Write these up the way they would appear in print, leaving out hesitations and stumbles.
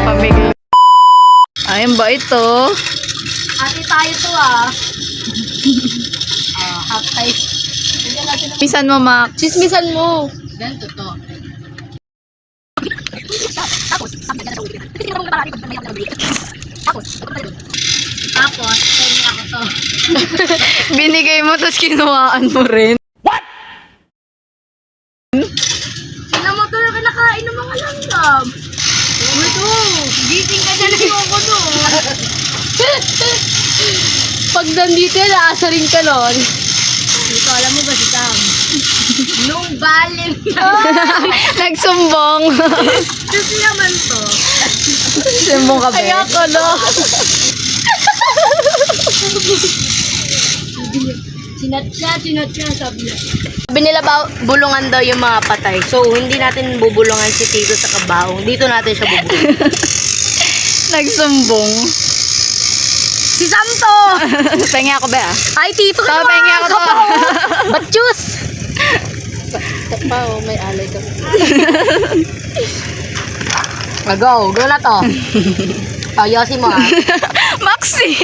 Pamigli. Ayun ba ito? Ate tayo to half size. Pisan mo, Max. Chismisan mo. Ganito to. Tapos, kanya ako to. Binigay mo, tapos kinuhaan mo rin. Sila mo to na kinakain ng mga langgam. Ito, gising ka na lang ako no. Pag nandito yan, aasarin ka nun. Dito, alam mo ba si Sam? Nung balin na. Nagsumbong. Kasi naman to. Sumbong ka ba? Ay ako no. Sinat niya, sabi niya. Sabi nila bulungan daw yung mga patay. So, hindi natin bubulungan si Tito sa kabaong. Dito natin siya bubulungan. Nagsumbong. Si Santo! Pengi ako ba? Ay, Tito! Ito, pengi ako to. Batchus! Pa, may alay ka. Go na to. Yosi mo Maxi!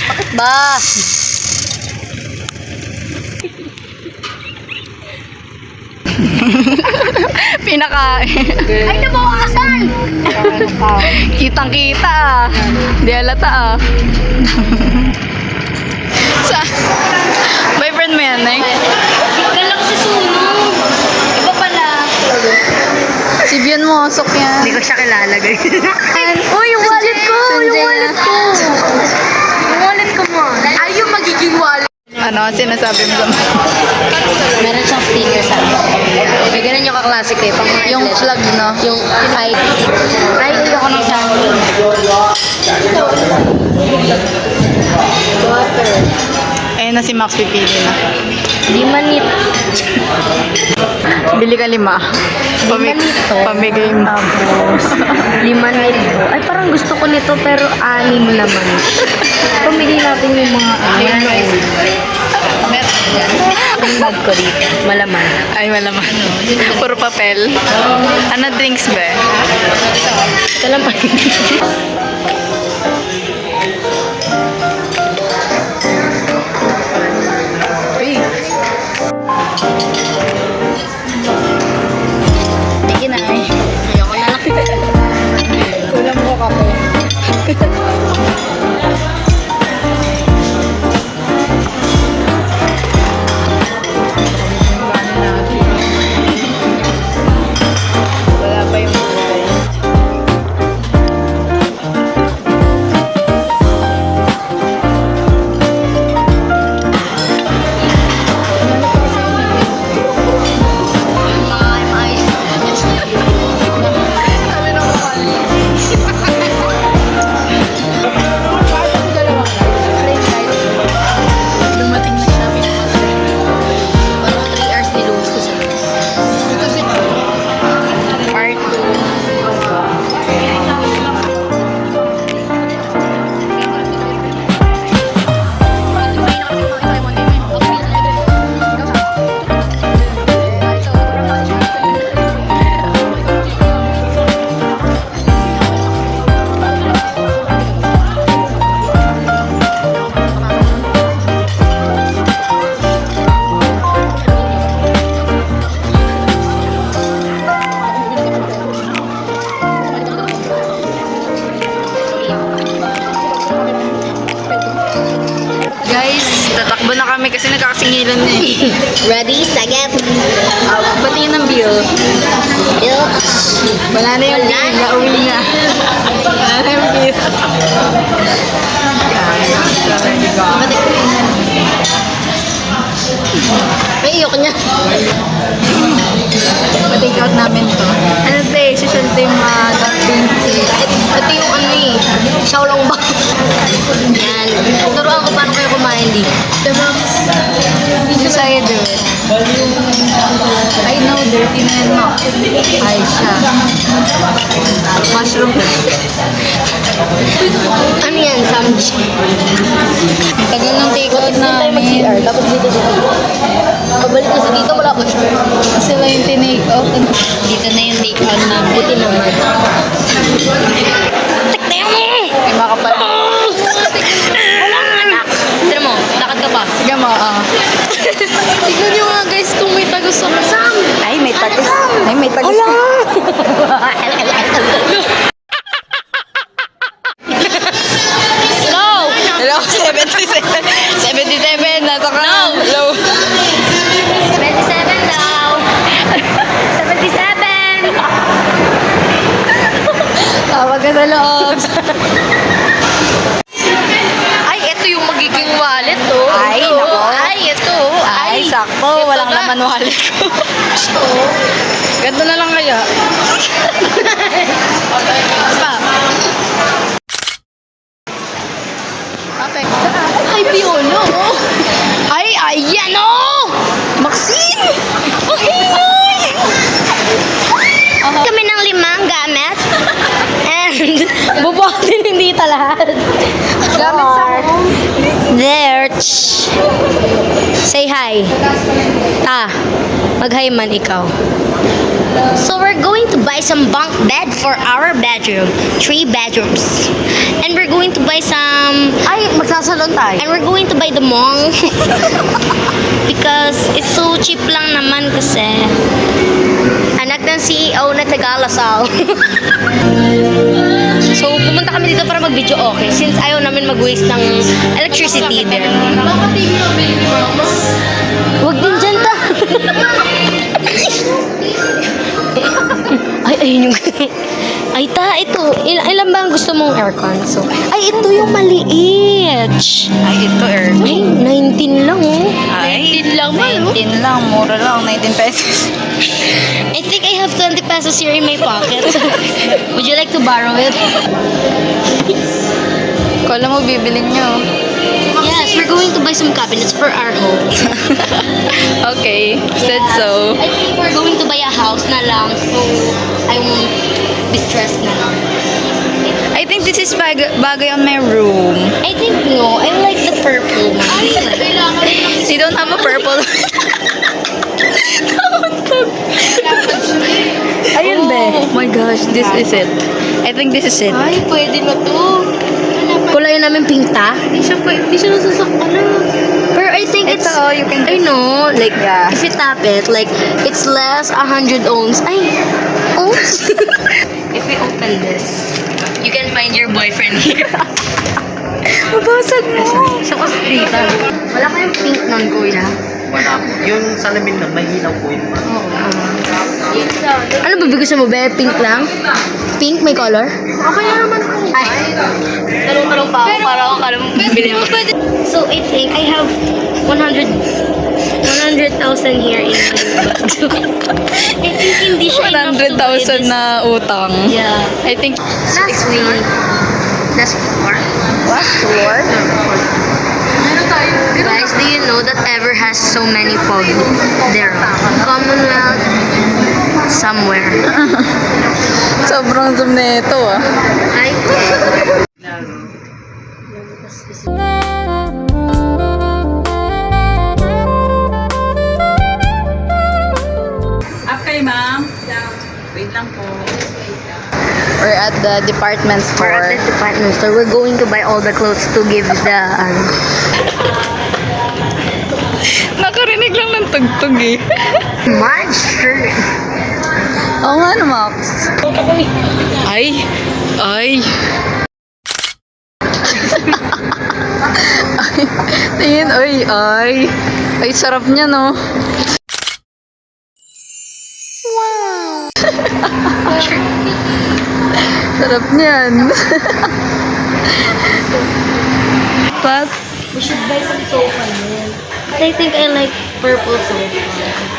Bakit ba? Pinakain. Ay, nabawasan! Kitang-kita Di halata Sa boyfriend mo yan, eh? Galak si Suno. Iba pala. Si Bian mo, sok yan. Hindi ko siya kilala, guys. Uy, yung wallet ko! Yung wallet ko! Yung wallet ko mo. Ay, yung magiging wallet. Ano, sinasabi mo? Meron siyang sticker sa may ganun yung ka-classic eh. Pang Yung flag, no? yung ay ulo ko ng sa water. Ayun na si Max, pipili na. Di manit. Bili ka 5. Nito. Pamigay mo. Tapos, 5 nito. Ay, parang gusto ko nito pero 6 naman. Pamili natin yung mga yung bag ko dito. Malaman. Ay, malaman. Puro papel. Ano drinks ba? Ito lang pa. Sige na eh. Ayoko na lang. Kulang mo kape. Wala pa yung kulay. Dumating na siya. Parang 3 hours nilubos ko sa Part 2. Guys, tatakbo na kami kasi nagkakasingilan na eh. Ready, second. Batiin ng bill. Bill. Wala na yung bill. Nauwi na. Wala na yung bill. Ay, iyok niya. Pa-take out namin to. Ano to eh? Social day dating Ito yung ano eh. Xiaolong ba? Yan. Turuan ko paano kayo kumain dito. Diba? Did you say do it? I know, dirty na yan mo. Ay siya. Mushroom. Ano yan? Samji. Tagal ng take out namin. mag-CR. Tapos dito siya. Pabalik na sa dito, wala pa siya. Sila yung tinake out. Dito na yung take out namin. Buti welcome! Ay, may tagas. No! Hello, 77. 77, nasa ka. No. Hello. 27 daw. 77! Tawag ka sa loob. Ay, ito yung magiging wallet, oh. Ay, Ito. nako. Ay, ito. Ay, sakto. ito Walang na. laman wallet ko. Ito. Ganto na lang kaya. Pa. Okay. Ay, piolo, oh. Ay, ayan oh! Maxine! Ay, Kami ng 5 gamit. And, bubuhatin hindi lahat. Gamit sa home. There. Say hi. Mag-hi man ikaw. So we're going to buy some bunk bed for our bedroom. 3 bedrooms. And we're going to buy some... Ay, magsasalon tayo. And we're going to buy the mong. Because it's so cheap lang naman kasi. Anak ng CEO na Tagalasal. So, pumunta kami dito para mag-video okay. Since ayaw namin mag-waste ng electricity din. Baka TV na baby mama. Huwag din dyan ta. Ay, ayun yung... Ay, ito. Ilan ba ang gusto mong aircon? So, ay, ito yung maliit. Ay, ito Ay, 19 lang, oh. Ay, 19 lang ba, no? 19 lang. Mura lang. 19 pesos. I think I have 20 pesos here in my pocket. Would you like to borrow it? Kala mo, bibilin nyo. Yes, we're going to buy some cabinets for our home. Okay, said so. I think we're going to buy a house na lang, so I won't be stressed na lang. I think this is bagay on my room. I think no, I like the purple. Ay, kailangan lang. You don't have a purple. Ayun, be. Oh my gosh, this is it. I think this is it. Ay, pwede na to. Kulay namin pink ta. Hindi siya nasasaktan na. Pero I think it's... Ito, you can I just... know, like, Yeah. if you tap it, like, it's less 100 ohms. Ay, ohms? If we open this, you can find your boyfriend here. Mabasag mo. Siya kasi dito. Wala kayong pink nun, kuya. Wala po. Yung salamin lang, may ilaw po yun. Ano ba gusto mo, be? Pink lang? Pink, may color? Okay na naman po. Ay, talong-talong pa ako para ako kala mo bibili mo. So, I think I have 100,000 here in my bag. I think hindi siya enough to buy 100,000 this. na utang. Yeah. I think... Last week. Last floor. What? Floor? Meron tayo. Guys, do you know that Ever has so many pogi? There. Commonwealth. Somewhere. Sobrang zoom na ito ah. Ay. Okay, ma'am. Wait lang po. We're at the department We're at store. the department store. We're going to buy all the clothes to give the Nakarinig lang ng tugtog eh. March shirt. Oo nga no, Max. Ay! Ay! Ay! Tingin, ay! Ay! Ay, sarap niya, no? Sarap niyan. But, We should buy some sofa then. I think I like purple sofa.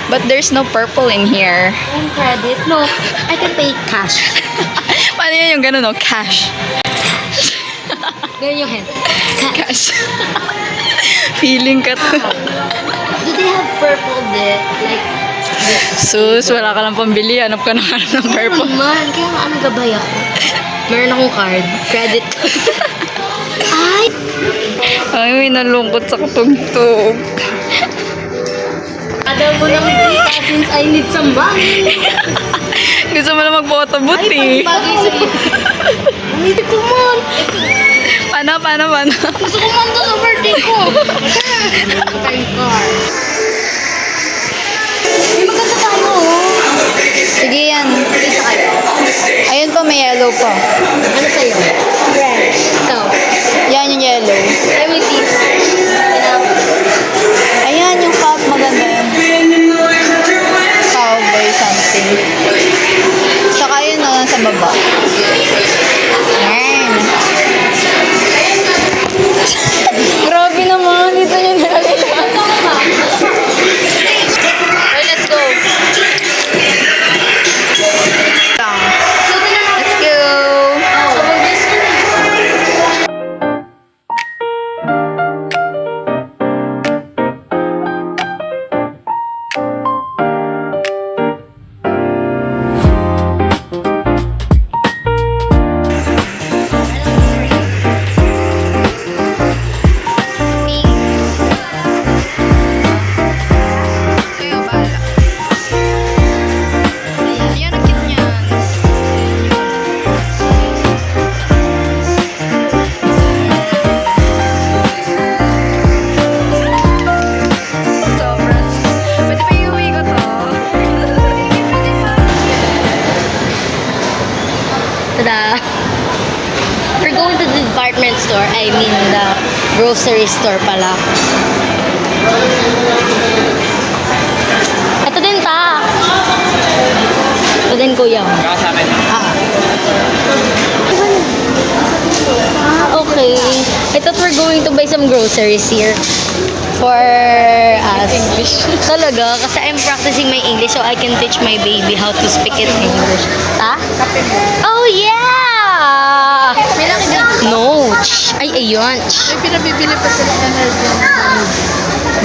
but there's no purple in here. And credit? No, I can pay cash. Paano yun yung gano'n, no? Cash. Ganyan yung hand. Cash. Cash. Feeling ka to. Do they have purple there? Like, Sus, wala ka lang pambili. Hanap ka ng purple. man, kaya nga nagabay ako. Meron akong card. Credit. Ay! Ay, may nalungkot sa katugtog. Adal mo ng data since I need some money. Gusto mo na mag-photobooth eh. Bagay sa'yo. Hindi ko man. Paano? Gusto ko man to sa birthday ko. Thank God. May maganda tayo, oh. may yellow pa. Ano sa'yo? Red. Ikaw? Yan yung yellow. Amethyst. Ayan yung cup, maganda yun. Cowboy something. Tsaka yun na lang sa baba. Ayan. Grabe naman, dito nyo nalala. Okay, let's go. Let's go. Kayo, bahala. Ayan, ang cute niyan. Sobrang. Pwede pa iuwi ko to. Tada! We're going to the department store. I mean, the grocery store pala. Ito din ta. Ito din kuya. Sa amin. Okay. I thought we're going to buy some groceries here for us. English. Talaga? Kasi I'm practicing my English so I can teach my baby how to speak in English. Ta? Oh, yeah! May nakikita. No. Ay, ayun. May pinabibili pa sila ng Nerdian.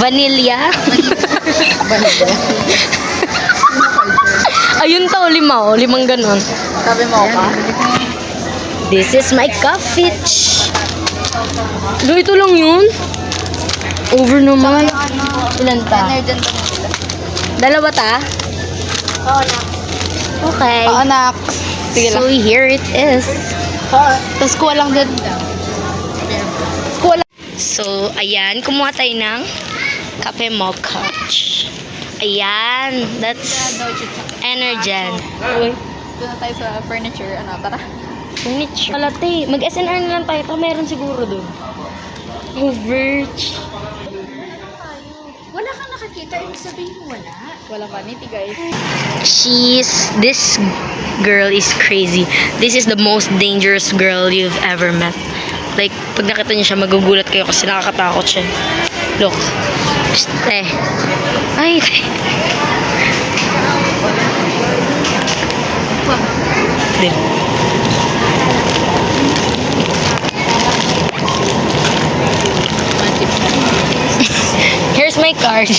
Vanilla? Ayun to, lima oh. Limang ganon. Sabi mo ka? This is my coffee. Ito lang yun? Over naman. Ilan ta? Nerdian pa sila. Dalawa ta? Okay. Anak. Sige lang. So here it is. Tapos kuha lang din. So, ayan. Kumuha tayo ng kape mocha. Ayan. That's Energen. Uy. Doon na tayo sa furniture. Ano, tara. Furniture. Kalate. Mag-SNR na lang tayo. Ito meron siguro doon. Oh, Verge. Wala kang nakakita, ibig sabihin wala. Walang vanity, guys. This girl is crazy. This is the most dangerous girl you've ever met. Like, pag nakita niyo siya, magugulat kayo kasi nakakatakot siya. Look. Psst, eh. Ay, Din. Here's my card.